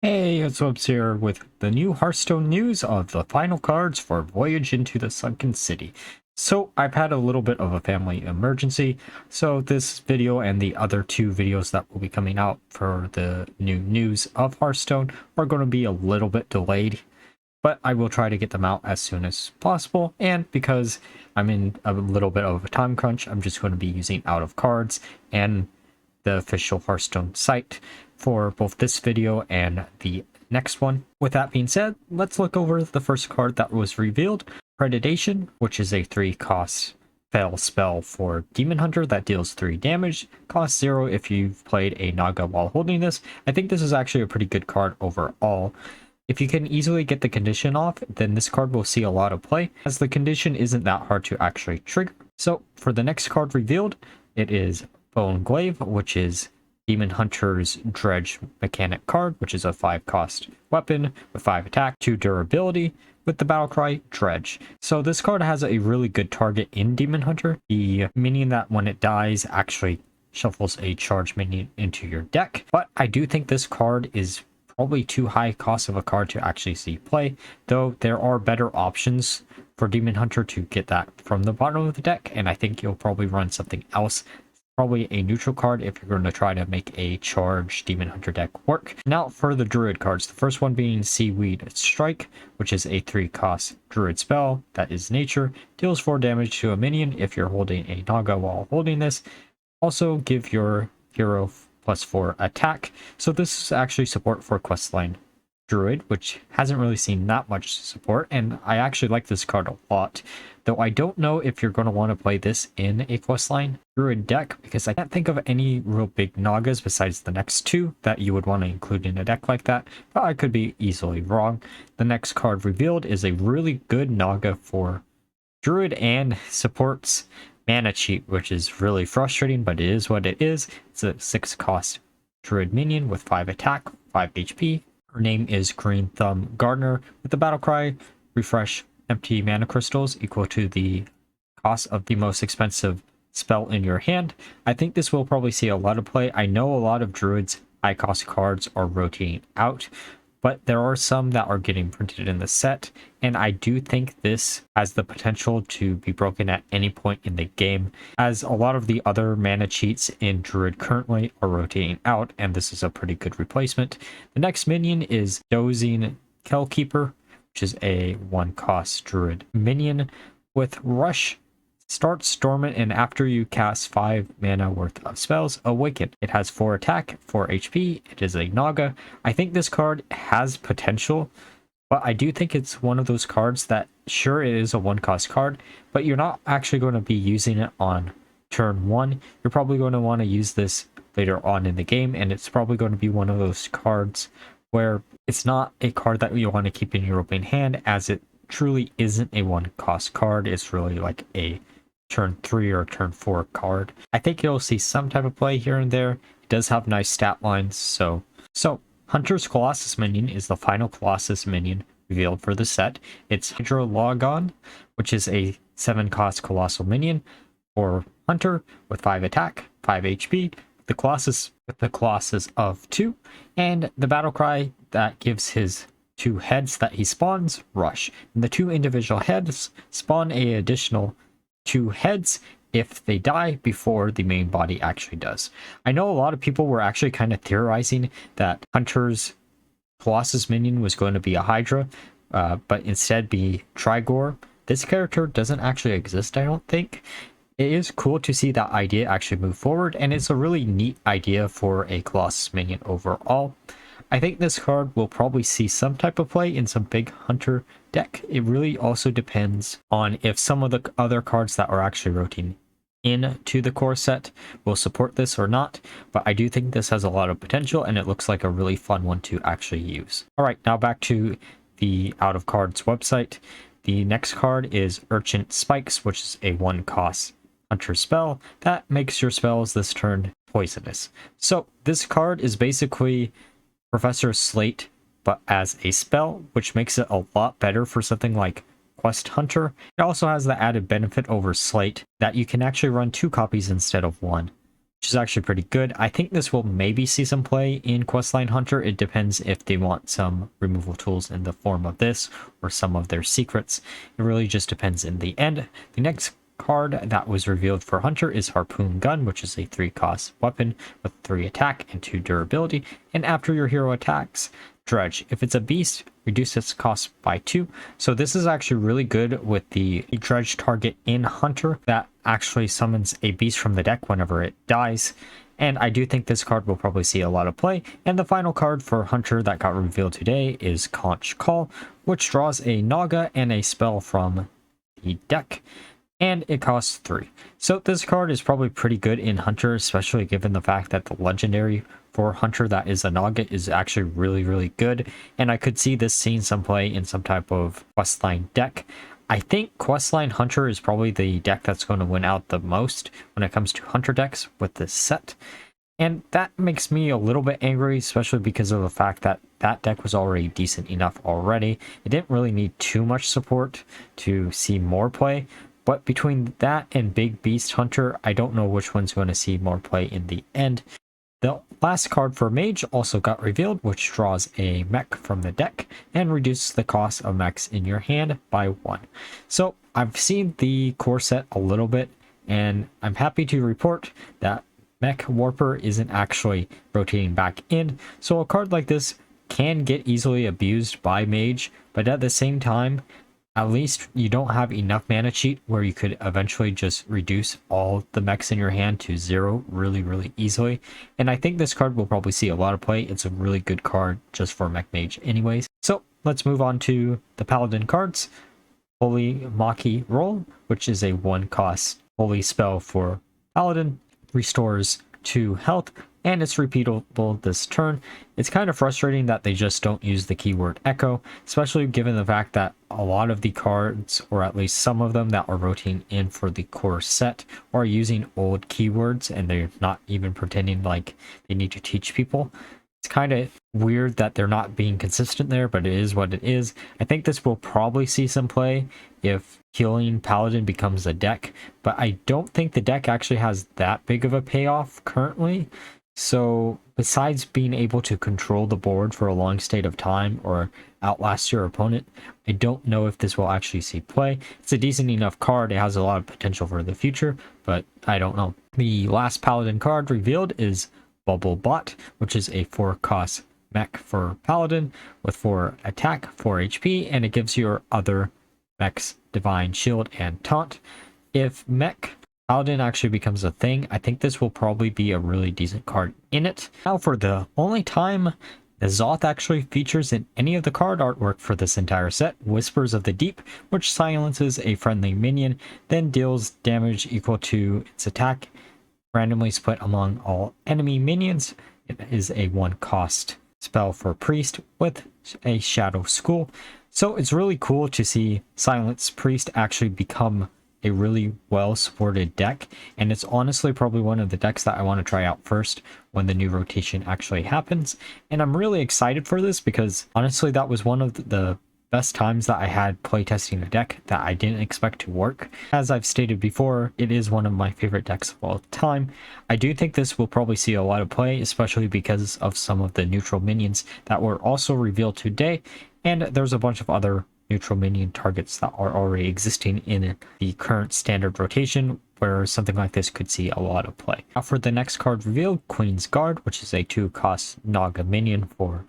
Hey, it's Webs here with the new Hearthstone news of the final cards for Voyage into the Sunken City. So I've had a little bit of a family emergency, so this video and the other two videos that will be coming out for the new news of Hearthstone are going to be a little bit delayed, but I will try to get them out as soon as possible. And because I'm in a little bit of a time crunch, I'm just going to be using out of cards and the official Hearthstone site for both this video and the next one. With that being said, let's look over the first card that was revealed, Predation, which is a 3-cost fail spell for Demon Hunter that deals 3 damage, cost 0 if you've played a Naga while holding this. I think this is actually a pretty good card overall. If you can easily get the condition off, then this card will see a lot of play, as the condition isn't that hard to actually trigger. So for the next card revealed, it is Bone Glaive, which is Demon Hunter's Dredge mechanic card, which is a 5-cost weapon with 5 attack, 2 durability, with the battle cry Dredge. So this card has a really good target in Demon Hunter. The minion that when it dies actually shuffles a charge minion into your deck. But I do think this card is probably too high cost of a card to actually see play, though there are better options for Demon Hunter to get that from the bottom of the deck, and I think you'll probably run something else. Probably a neutral card if you're going to try to make a charge Demon Hunter deck work. Now for the Druid cards, the first one being Seaweed Strike, which is a 3-cost Druid spell that is nature, deals 4 damage to a minion if you're holding a Naga while holding this. Also give your hero +4 attack. So this is actually support for questline Druid, which hasn't really seen that much support, and I actually like this card a lot, though I don't know if you're going to want to play this in a questline Druid deck, because I can't think of any real big Nagas besides the next two that you would want to include in a deck like that, but I could be easily wrong. The next card revealed is a really good Naga for Druid and supports mana cheat, which is really frustrating, but it is what it is. It's a 6-cost Druid minion with 5 attack, 5 HP. Her name is Green Thumb Gardener with the battle cry refresh empty mana crystals equal to the cost of the most expensive spell in your hand. I think this will probably see a lot of play. I know a lot of Druid's high cost cards are rotating out, but there are some that are getting printed in the set, and I do think this has the potential to be broken at any point in the game, as a lot of the other mana cheats in Druid currently are rotating out, and this is a pretty good replacement. The next minion is Dozing Kellkeeper, which is a 1-cost Druid minion with Rush. Starts dormant, and after you cast 5 mana worth of spells, awaken. It has 4 attack, 4 HP. It is a Naga. I think this card has potential, but I do think it's one of those cards that, sure, it is a 1-cost card, but you're not actually going to be using it on turn 1. You're probably going to want to use this later on in the game, and it's probably going to be one of those cards where it's not a card that you want to keep in your open hand, as it truly isn't a 1-cost card. It's really like a turn 3 or turn 4 card. I think you'll see some type of play here and there. It does have nice stat lines. So Hunter's Colossus Minion is the final Colossus Minion revealed for the set. It's Hydralodon, which is a 7-cost Colossal Minion for Hunter with 5 attack, 5 HP, the Colossus with the Colossus of 2, and the battle cry that gives his 2 heads that he spawns, Rush. And the 2 individual heads spawn a additional 2 heads if they die before the main body actually does. I know a lot of people were actually kind of theorizing that Hunter's Colossus Minion was going to be a Hydra, but instead be Trigor. This character doesn't actually exist, I don't think. It is cool to see that idea actually move forward, and it's a really neat idea for a Colossus Minion overall. I think this card will probably see some type of play in some big Hunter deck. It really also depends on if some of the other cards that are actually rotating into the core set will support this or not, but I do think this has a lot of potential, and it looks like a really fun one to actually use. Alright, now back to the Out of Cards website. The next card is Urchin Spikes, which is a 1-cost Hunter spell that makes your spells this turn poisonous. So this card is basically Professor Slate, but as a spell, which makes it a lot better for something like Quest Hunter. It also has the added benefit over Slate that you can actually run 2 copies instead of 1. which is actually pretty good. I think this will maybe see some play in Questline Hunter. It depends if they want some removal tools in the form of this or some of their secrets. It really just depends in the end. The next card that was revealed for Hunter is Harpoon Gun, which is a 3-cost weapon with 3 attack and 2 durability. And after your hero attacks, Dredge. If it's a beast, reduce its cost by 2. So this is actually really good with the Dredge target in Hunter that actually summons a beast from the deck whenever it dies. And I do think this card will probably see a lot of play. And the final card for Hunter that got revealed today is Conch Call, which draws a Naga and a spell from the deck. And it costs 3. So this card is probably pretty good in Hunter, especially given the fact that the legendary for Hunter that is a Naga is actually really good. And I could see this seeing some play in some type of Questline deck. I think Questline Hunter is probably the deck that's going to win out the most when it comes to Hunter decks with this set. And that makes me a little bit angry, especially because of the fact that that deck was already decent enough already. It didn't really need too much support to see more play. But between that and Big Beast Hunter, I don't know which one's going to see more play in the end. The last card for Mage also got revealed, which draws a Mech from the deck and reduces the cost of mechs in your hand by 1. So I've seen the core set a little bit, and I'm happy to report that Mech Warper isn't actually rotating back in. So a card like this can get easily abused by Mage, but at the same time, at least you don't have enough mana cheat where you could eventually just reduce all the mechs in your hand to 0 really easily. And I think this card will probably see a lot of play. It's a really good card just for Mech Mage anyways. So let's move on to the Paladin cards. Holy Maki Roll, which is a 1-cost holy spell for Paladin, restores 2 health, and it's repeatable this turn. It's kind of frustrating that they just don't use the keyword echo, especially given the fact that a lot of the cards, or at least some of them that are rotating in for the core set, are using old keywords and they're not even pretending like they need to teach people. It's kind of weird that they're not being consistent there, but it is what it is. I think this will probably see some play if Healing Paladin becomes a deck, but I don't think the deck actually has that big of a payoff currently. So besides being able to control the board for a long state of time or outlast your opponent, I don't know if this will actually see play. It's a decent enough card. It has a lot of potential for the future, but I don't know. The last Paladin card revealed is Bubble Bot, which is a 4-cost mech for Paladin with 4 attack, 4 HP, and it gives your other mechs Divine Shield and Taunt. If Mech Paladin actually becomes a thing, I think this will probably be a really decent card in it. Now for the only time the Zoth actually features in any of the card artwork for this entire set, Whispers of the Deep, which silences a friendly minion, then deals damage equal to its attack, randomly split among all enemy minions. It is a 1-cost spell for Priest with a Shadow School. So it's really cool to see Silence Priest actually become a really well supported deck, and it's honestly probably one of the decks that I want to try out first when the new rotation actually happens. And I'm really excited for this because honestly that was one of the best times that I had playtesting a deck that I didn't expect to work. As I've stated before, it is one of my favorite decks of all time. I do think this will probably see a lot of play, especially because of some of the neutral minions that were also revealed today, and there's a bunch of other neutral minion targets that are already existing in the current standard rotation where something like this could see a lot of play. Now for the next card revealed, Queen's Guard, which is a 2-cost Naga minion for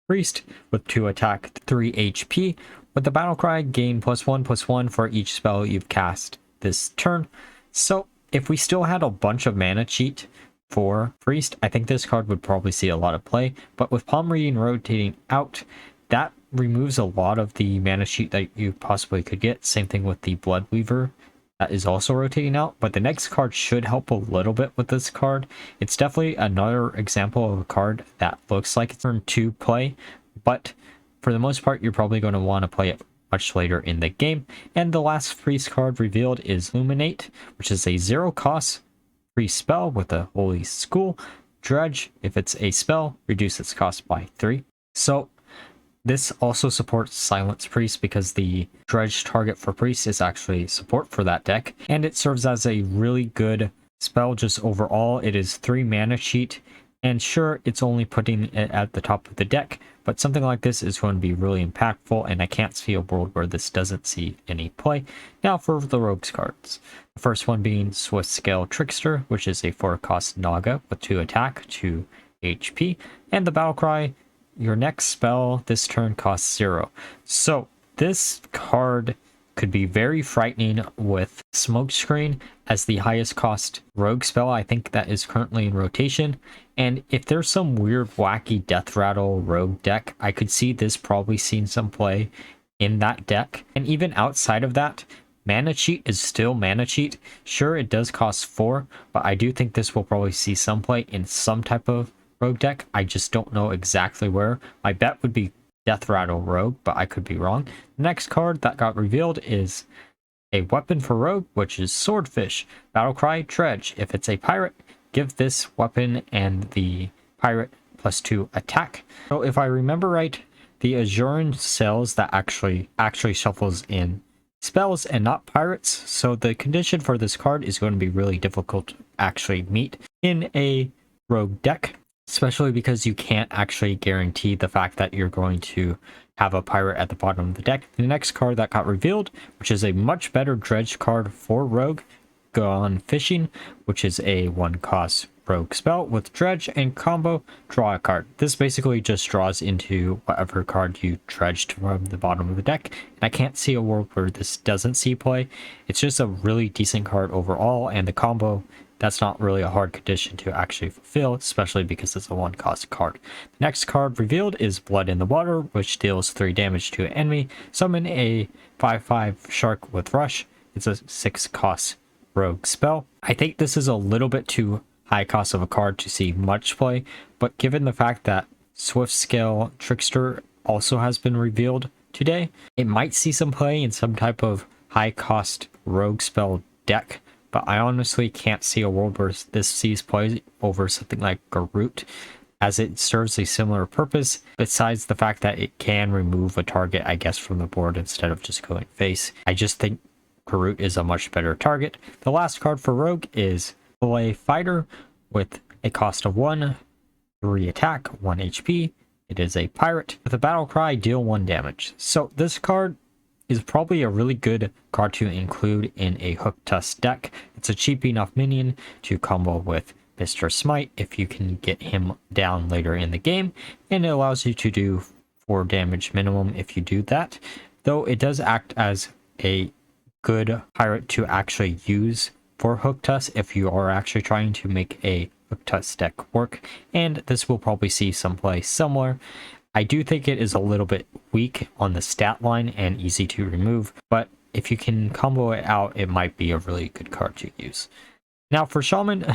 Priest with 2 attack, 3 HP. With the battle cry, gain +1/+1 for each spell you've cast this turn. So if we still had a bunch of mana cheat for Priest, I think this card would probably see a lot of play, but with Palm Reading rotating out, that removes a lot of the mana cheat that you possibly could get. Same thing with the Blood Weaver that is also rotating out, but the next card should help a little bit with this card. It's definitely another example of a card that looks like it's turn 2 play, but for the most part you're probably going to want to play it much later in the game. And the last Priest card revealed is Illuminate, which is a 0-cost free spell with a Holy School. Dredge, if it's a spell, reduce its cost by 3. So this also supports Silence Priest because the Dredge target for Priest is actually support for that deck, and it serves as a really good spell just overall. It is 3 mana cheat, and sure, it's only putting it at the top of the deck, but something like this is going to be really impactful, and I can't see a world where this doesn't see any play. Now for the rogues cards. The first one being Swift Scale Trickster, which is a 4-cost Naga with 2 attack, 2 HP, and the battle cry, your next spell this turn costs 0. So this card could be very frightening with Smokescreen as the highest cost rogue spell I think that is currently in rotation. And if there's some weird wacky death rattle rogue deck, I could see this probably seeing some play in that deck. And even outside of that, mana cheat is still mana cheat. Sure, it does cost 4, but I do think this will probably see some play in some type of rogue deck. I just don't know exactly where. My bet would be Death Rattle Rogue, but I could be wrong. The next card that got revealed is a weapon for Rogue, which is Swordfish. Battlecry, Dredge. If it's a pirate, give this weapon and the pirate +2 attack. So if I remember right, the Azuran cells that actually shuffles in spells and not pirates. So the condition for this card is going to be really difficult to actually meet in a rogue deck, especially because you can't actually guarantee the fact that you're going to have a pirate at the bottom of the deck. The next card that got revealed, which is a much better Dredge card for Rogue, Gone Fishing, which is a 1-cost Rogue spell with Dredge and combo, draw a card. This basically just draws into whatever card you dredged from the bottom of the deck. And I can't see a world where this doesn't see play. It's just a really decent card overall, and the combo, that's not really a hard condition to actually fulfill, especially because it's a 1-cost card. The next card revealed is Blood in the Water, which deals 3 damage to an enemy. Summon a 5/5 shark with Rush. It's a 6-cost rogue spell. I think this is a little bit too high cost of a card to see much play, but given the fact that Swift Scale Trickster also has been revealed today, it might see some play in some type of high cost rogue spell deck. But I honestly can't see a world where this sees play over something like Garroot, as it serves a similar purpose, besides the fact that it can remove a target, I guess, from the board instead of just going face. I just think Garroot is a much better target. The last card for Rogue is Fillet Fighter with a cost of 1, 3 attack, 1 HP. It is a pirate with a battle cry, deal 1 damage. So this card is probably a really good card to include in a Hook Tusk deck. It's a cheap enough minion to combo with Mr. Smite if you can get him down later in the game, and it allows you to do 4 damage minimum if you do that, though it does act as a good pirate to actually use for Hook Tusk if you are actually trying to make a Hook Tusk deck work, and this will probably see some play somewhere. I do think it is a little bit weak on the stat line and easy to remove, but if you can combo it out, it might be a really good card to use. Now for Shaman,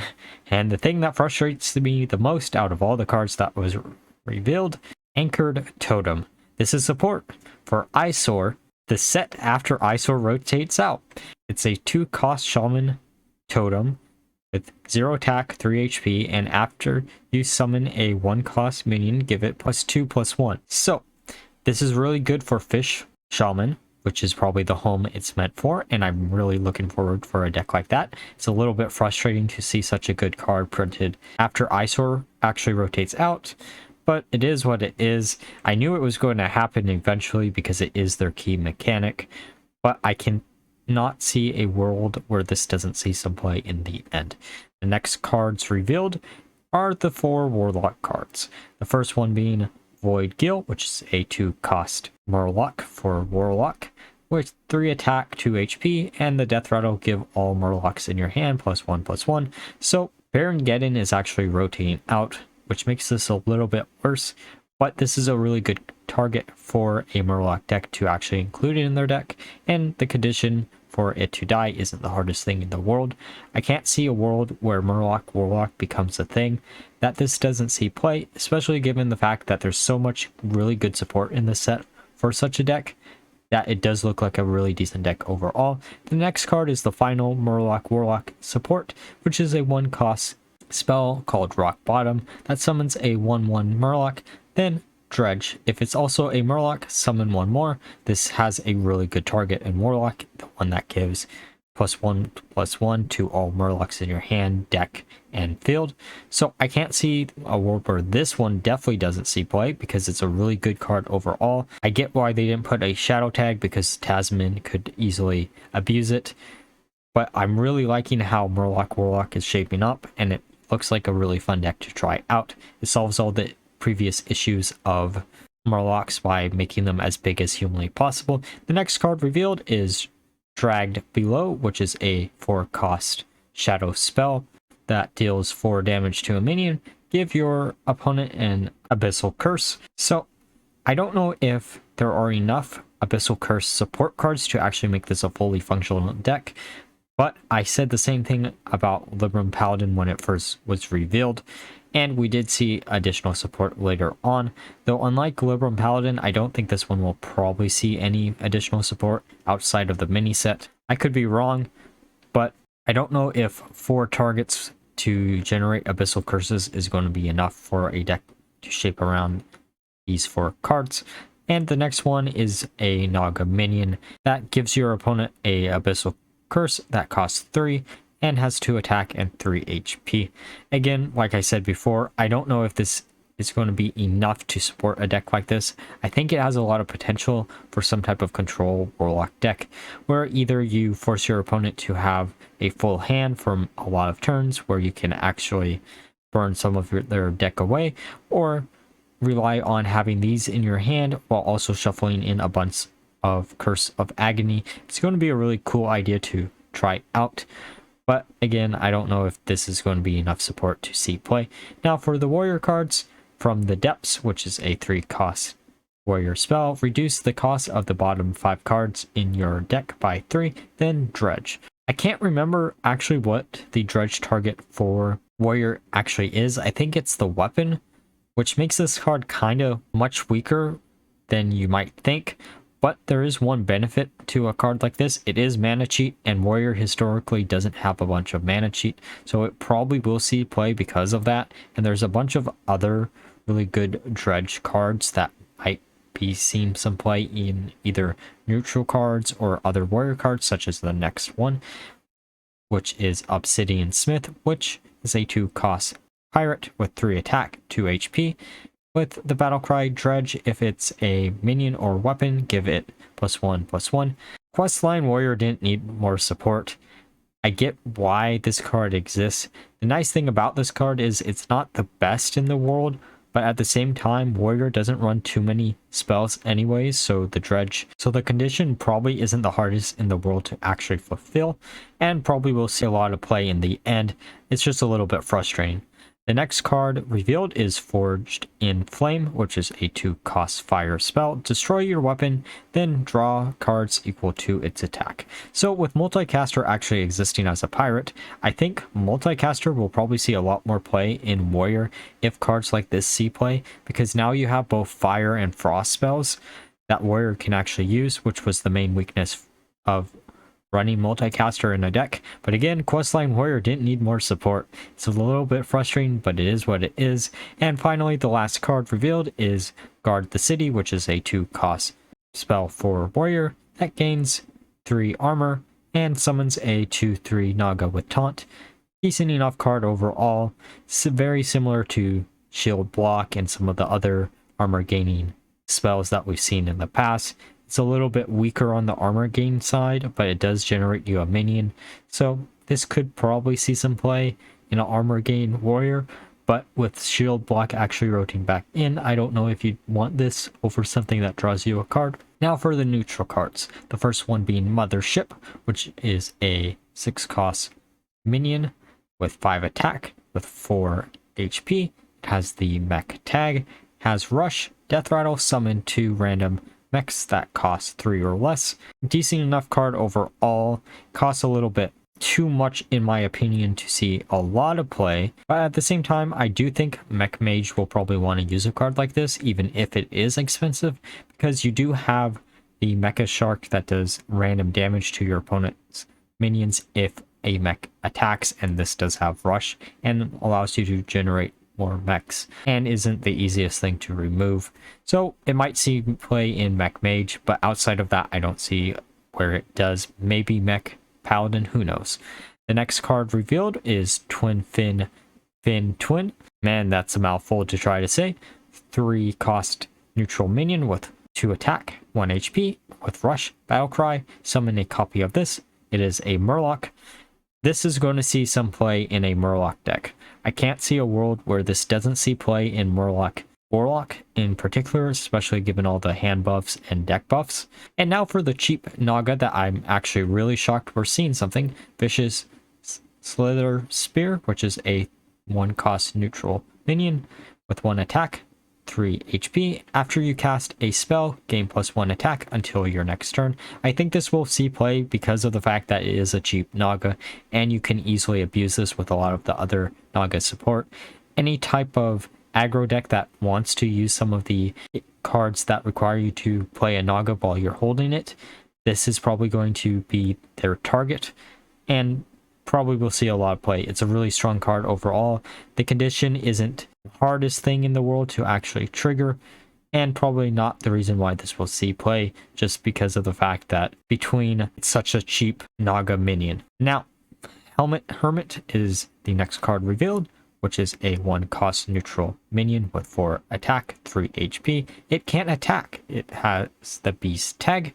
and the thing that frustrates me the most out of all the cards that was revealed, Anchored Totem. This is support for Eyesore, the set after Eyesore rotates out. It's a 2-cost Shaman Totem with 0 attack, 3 HP, and after you summon a 1-cost minion, give it +2/+1. So this is really good for Fish Shaman, which is probably the home it's meant for, and I'm really looking forward for a deck like that. It's a little bit frustrating to see such a good card printed after Eyesore actually rotates out, but it is what it is. I knew it was going to happen eventually because it is their key mechanic, but I can not see a world where this doesn't see some play in the end. The next cards revealed are the 4 Warlock cards. The first one being Void Gill, which is a 2-cost Murloc for Warlock with 3 attack, 2 HP, and the Death Rattle, give all Murlocs in your hand +1/+1. So Baron Geddon is actually rotating out, which makes this a little bit worse, but this is a really good target for a Murloc deck to actually include it in their deck, and the condition for it to die isn't the hardest thing in the world. I can't see a world where Murloc Warlock becomes a thing that this doesn't see play, especially given the fact that there's so much really good support in this set for such a deck that it does look like a really decent deck overall. The next card is the final Murloc Warlock support, which is a 1-cost spell called Rock Bottom that summons a 1/1 Murloc, then Dredge. If it's also a Murloc, summon 1 more. This has a really good target in Warlock, the one that gives +1/+1 to all Murlocs in your hand, deck, and field. So I can't see a world where this one definitely doesn't see play because it's a really good card overall. I get why they didn't put a shadow tag because Tasman could easily abuse it, but I'm really liking how Murloc Warlock is shaping up, and it looks like a really fun deck to try out. It solves all the previous issues of Murlocs by making them as big as humanly possible. The next card revealed is Dragged Below, which is a 4-cost shadow spell that deals 4 damage to a minion. Give your opponent an Abyssal Curse. So I don't know if there are enough Abyssal Curse support cards to actually make this a fully functional deck, but I said the same thing about Libram Paladin when it first was revealed, and we did see additional support later on. Though unlike Libram Paladin, I don't think this one will probably see any additional support outside of the mini set. I could be wrong, but I don't know if 4 targets to generate Abyssal Curses is going to be enough for a deck to shape around these 4 cards. And the next one is a Naga Minion that gives your opponent a Abyssal Curse that costs 3 and has 2 attack and 3 HP. Again, like I said before, I don't know if this is going to be enough to support a deck like this. I think it has a lot of potential for some type of control Warlock deck, where either you force your opponent to have a full hand from a lot of turns, where you can actually burn some of their deck away, or rely on having these in your hand while also shuffling in a bunch of Curse of Agony. It's going to be a really cool idea to try out. But again, I don't know if this is going to be enough support to see play. Now for the warrior cards, from the Depths, which is a 3-cost warrior spell, reduce the cost of the bottom 5 cards in your deck by 3, then Dredge. I can't remember actually what the Dredge target for warrior actually is. I think it's the weapon, which makes this card kind of much weaker than you might think. But there is one benefit to a card like this. It is mana cheat, and Warrior historically doesn't have a bunch of mana cheat, so it probably will see play because of that. And there's a bunch of other really good Dredge cards that might be seeing some play in either neutral cards or other Warrior cards, such as the next one, which is Obsidian Smith, which is a 2-cost pirate with 3 attack, 2 HP. With the Battlecry Dredge, if it's a minion or weapon, give it +1/+1. Questline Warrior didn't need more support. I get why this card exists. The nice thing about this card is it's not the best in the world, but at the same time, Warrior doesn't run too many spells anyways, so the condition probably isn't the hardest in the world to actually fulfill, and probably will see a lot of play in the end. It's just a little bit frustrating. The next card revealed is Forged in Flame, which is a 2-cost fire spell. Destroy your weapon, then draw cards equal to its attack. So with Multicaster actually existing as a pirate, I think Multicaster will probably see a lot more play in Warrior if cards like this see play, because now you have both fire and frost spells that Warrior can actually use, which was the main weakness of running Multicaster in a deck. But again, Questline Warrior didn't need more support. It's a little bit frustrating, but it is what it is. And finally, the last card revealed is Guard the City, which is a 2-cost spell for Warrior that gains 3 armor and summons a 2/3 Naga with Taunt. Decent enough card overall. It's very similar to Shield Block and some of the other armor gaining spells that we've seen in the past. It's a little bit weaker on the armor gain side, but it does generate you a minion. So this could probably see some play in an armor gain warrior, but with Shield Block actually rotating back in, I don't know if you'd want this over something that draws you a card. Now for the neutral cards. The first one being Mothership, which is a 6-cost minion with 5 attack with 4 HP. It has the Mech tag, has Rush, Death Rattle, summon 2 random mechs that cost 3 or less. Decent enough card overall. Costs a little bit too much in my opinion to see a lot of play, but at the same time I do think Mech Mage will probably want to use a card like this even if it is expensive, because you do have the Mecha Shark that does random damage to your opponent's minions if a mech attacks, and this does have Rush and allows you to generate more mechs and isn't the easiest thing to remove. So it might see play in Mech Mage, but outside of that I don't see where it does. Maybe Mech Paladin, who knows. The next card revealed is Twin Fin Twin. Man, that's a mouthful to try to say. 3 cost neutral minion with 2 attack, 1 HP, with Rush, Battlecry. Summon a copy of this. It is a Murloc. This is going to see some play in a Murloc deck. I can't see a world where this doesn't see play in Murloc Warlock in particular, especially given all the hand buffs and deck buffs. And now for the cheap Naga that I'm actually really shocked we're seeing something. Vicious Slither Spear, which is a 1 cost neutral minion with 1 attack, 3 HP. After you cast a spell, gain +1 attack until your next turn. I think this will see play because of the fact that it is a cheap Naga, and you can easily abuse this with a lot of the other Naga support. Any type of aggro deck that wants to use some of the cards that require you to play a Naga while you're holding it, this is probably going to be their target, and probably will see a lot of play. It's a really strong card overall. The condition isn't the hardest thing in the world to actually trigger, and probably not the reason why this will see play, just because of the fact that between such a cheap Naga minion. Now, Hermit is the next card revealed, which is a 1 cost neutral minion with 4 attack, 3 HP. It can't attack. It has the Beast tag,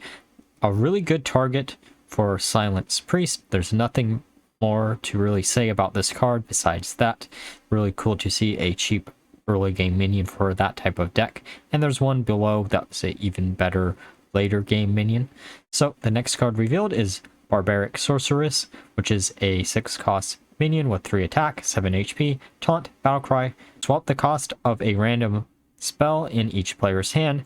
a really good target for Silence Priest. There's nothing more to really say about this card besides that. Really cool to see a cheap early game minion for that type of deck. And there's one below that's an even better later game minion. So the next card revealed is Barbaric Sorceress, which is a 6 cost minion with 3 attack, 7 HP, taunt, battlecry. Swap the cost of a random spell in each player's hand.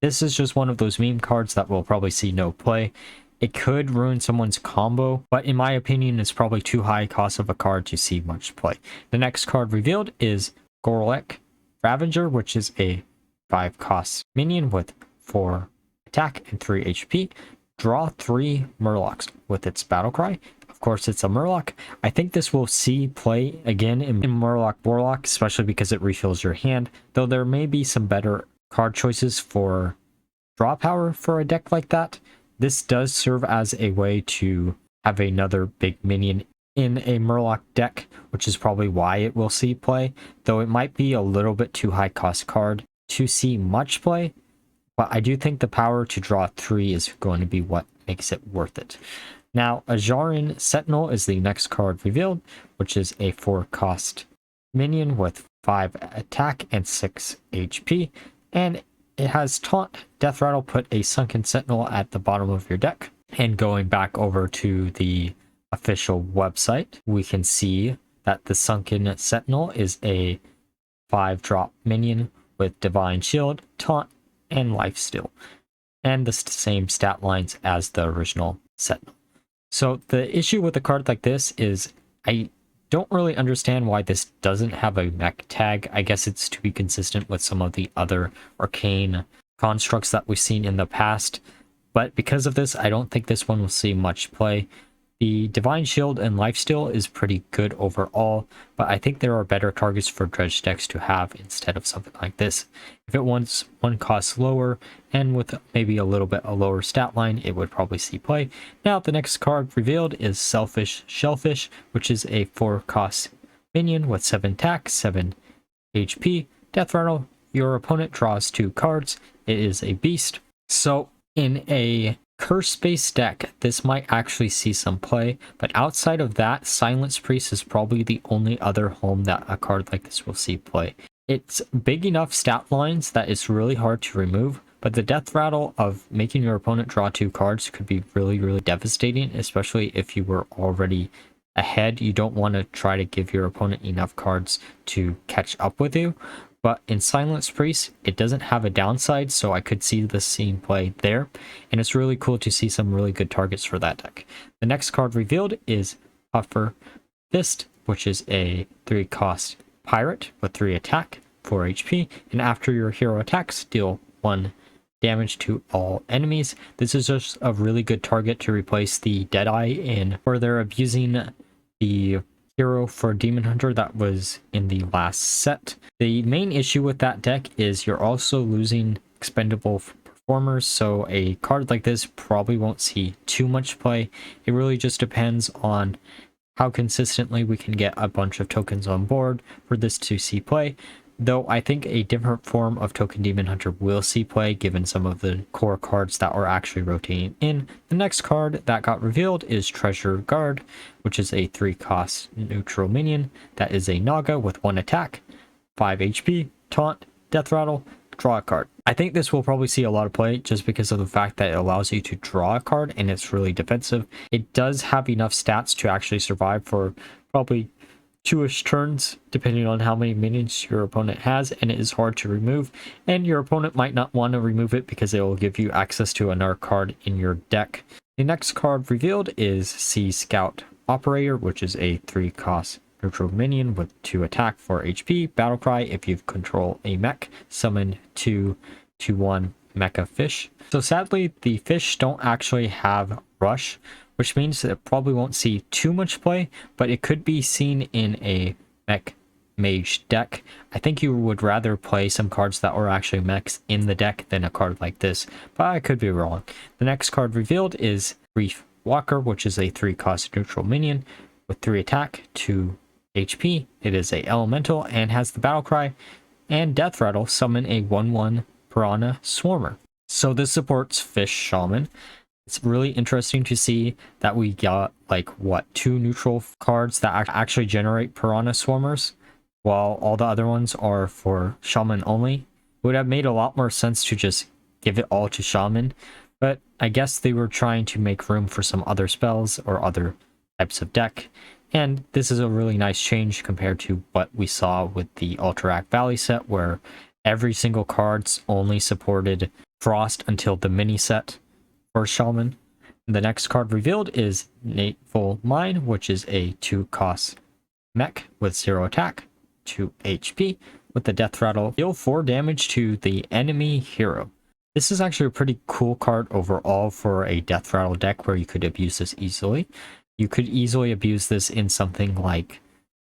This is just one of those meme cards that will probably see no play. It could ruin someone's combo, but in my opinion, it's probably too high cost of a card to see much play. The next card revealed is Gorlek Ravager, which is a 5 cost minion with 4 attack and 3 HP. Draw 3 Murlocs with its battlecry. Of course, it's a Murloc. I think this will see play again in Murloc Warlock, especially because it refills your hand, though there may be some better card choices for draw power for a deck like that. This does serve as a way to have another big minion in a Murloc deck, which is probably why it will see play, though it might be a little bit too high cost card to see much play. But I do think the power to draw 3 is going to be what makes it worth it. Now, Ajarin Sentinel is the next card revealed, which is a 4 cost minion with 5 attack and 6 HP, and it has taunt. Death Rattle, put a Sunken Sentinel at the bottom of your deck. And going back over to the official website, we can see that the Sunken Sentinel is a 5-drop minion with Divine Shield, taunt, and lifesteal, and the same stat lines as the original Sentinel. So the issue with a card like this is I don't really understand why this doesn't have a mech tag. I guess it's to be consistent with some of the other arcane constructs that we've seen in the past, but because of this, I don't think this one will see much play. The Divine Shield and Lifesteal is pretty good overall, but I think there are better targets for Dredge decks to have instead of something like this. If it wants 1 cost lower and with maybe a little bit a lower stat line, it would probably see play. Now the next card revealed is Selfish Shellfish, which is a 4 cost minion with 7 attack, 7 HP. Death Rattle, your opponent draws 2 cards. It is a beast. So in a curse-based deck, this might actually see some play, but outside of that, Silence Priest is probably the only other home that a card like this will see play. It's big enough stat lines that it's really hard to remove, but the Death Rattle of making your opponent draw 2 cards could be really, really devastating, especially if you were already ahead. You don't want to try to give your opponent enough cards to catch up with you. But in Silence Priest, it doesn't have a downside, so I could see the scene play there. And it's really cool to see some really good targets for that deck. The next card revealed is Puffer Fist, which is a 3 cost pirate with 3 attack, 4 HP. And after your hero attacks, deal 1 damage to all enemies. This is just a really good target to replace the Deadeye in where they're abusing the hero for Demon Hunter that was in the last set. The main issue with that deck is you're also losing expendable formers, so a card like this probably won't see too much play. It really just depends on how consistently we can get a bunch of tokens on board for this to see play. Though I think a different form of Token Demon Hunter will see play given some of the core cards that are actually rotating in. The next card that got revealed is Treasure Guard, which is a 3-cost neutral minion that is a Naga with 1 attack, 5 HP, taunt, death rattle, draw a card. I think this will probably see a lot of play just because of the fact that it allows you to draw a card and it's really defensive. It does have enough stats to actually survive for probably 2-ish turns depending on how many minions your opponent has, and it is hard to remove, and your opponent might not want to remove it because it will give you access to another card in your deck. The next card revealed is Sea Scout Operator, which is a 3-cost neutral minion with 2 attack, 4 HP, battlecry. If you control a mech, summon 2/1 mecha fish. So sadly, the fish don't actually have rush, which means that it probably won't see too much play, but it could be seen in a mech mage deck. I think you would rather play some cards that are actually mechs in the deck than a card like this, but I could be wrong. The next card revealed is Reef Walker, which is a 3-cost neutral minion with 3 attack, 2 HP. It is a elemental and has the battle cry and death rattle. Summon a 1/1 piranha swarmer. So this supports fish shaman. It's really interesting to see that we got like 2 neutral cards that actually generate piranha swarmers, while all the other ones are for shaman only. It would have made a lot more sense to just give it all to shaman, but I guess they were trying to make room for some other spells or other types of deck. And this is a really nice change compared to what we saw with the Alterac Valley set, where every single card's only supported Frost until the mini set for Shaman. The next card revealed is Nateful Mine, which is a 2-cost mech with 0 attack, 2 HP, with the death rattle. Deal 4 damage to the enemy hero. This is actually a pretty cool card overall for a death rattle deck where you could abuse this easily. You could easily abuse this in something like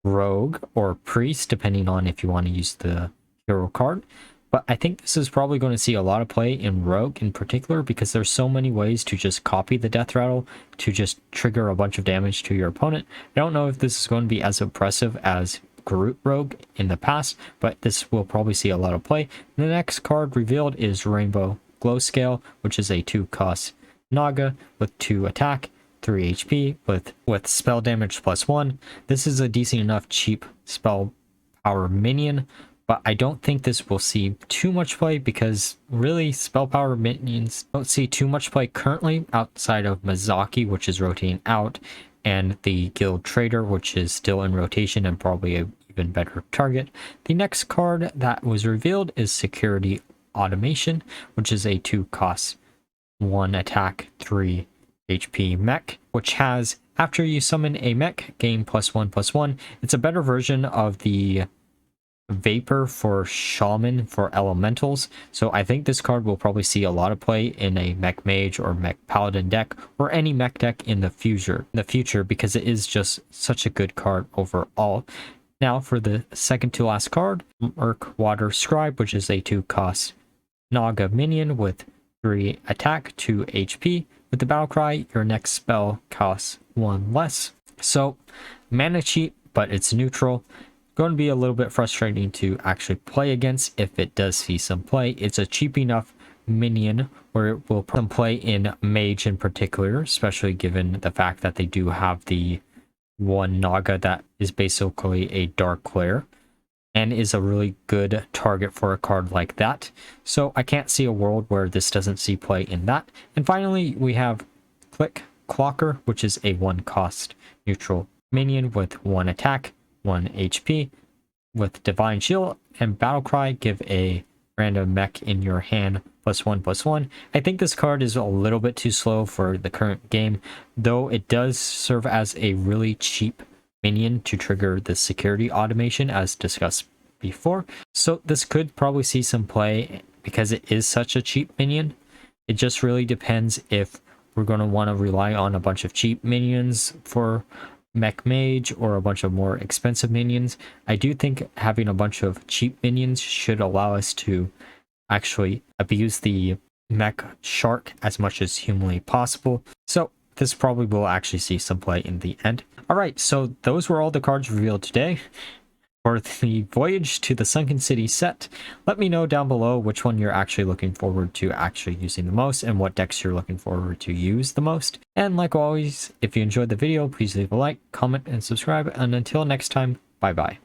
Rogue or Priest, depending on if you want to use the hero card. But I think this is probably going to see a lot of play in Rogue in particular, because there's so many ways to just copy the death rattle to just trigger a bunch of damage to your opponent. I don't know if this is going to be as oppressive as Groot Rogue in the past, but this will probably see a lot of play. The next card revealed is Rainbow Glow Scale, which is a 2-cost Naga with 2 attack, 3 HP with spell damage +1. This is a decent enough cheap spell power minion, but I don't think this will see too much play because really spell power minions don't see too much play currently outside of Mizaki, which is rotating out, and the Guild Trader, which is still in rotation and probably a even better target. The next card that was revealed is Security Automation, which is a 2-cost 1 attack, 3 HP mech, which has, after you summon a mech, gain +1/+1. It's a better version of the Vapor for Shaman for elementals, so I think this card will probably see a lot of play in a mech mage or mech paladin deck or any mech deck in the future because it is just such a good card overall. Now for the second to last card, Murkwater Scribe, which is a 2-cost Naga minion with 3 attack, 2 HP. With the battle cry, your next spell costs 1 less. So mana cheap, but it's neutral. Going to be a little bit frustrating to actually play against if it does see some play. It's a cheap enough minion where it will play in mage in particular, especially given the fact that they do have the one Naga that is basically a dark glare and is a really good target for a card like that. So I can't see a world where this doesn't see play in that. And finally, we have Click Clocker, which is a 1-cost neutral minion with 1 attack, 1 HP, with Divine Shield and Battle Cry. Give a random mech in your hand +1/+1. I think this card is a little bit too slow for the current game, though it does serve as a really cheap minion to trigger the security automation as discussed before. So this could probably see some play because it is such a cheap minion. It just really depends if we're going to want to rely on a bunch of cheap minions for mech mage or a bunch of more expensive minions. I do think having a bunch of cheap minions should allow us to actually abuse the Mech Shark as much as humanly possible. So this probably will actually see some play in the end. Alright, so those were all the cards revealed today for the Voyage to the Sunken City set. Let me know down below which one you're actually looking forward to actually using the most and what decks you're looking forward to use the most. And like always, if you enjoyed the video, please leave a like, comment, and subscribe. And until next time, bye bye.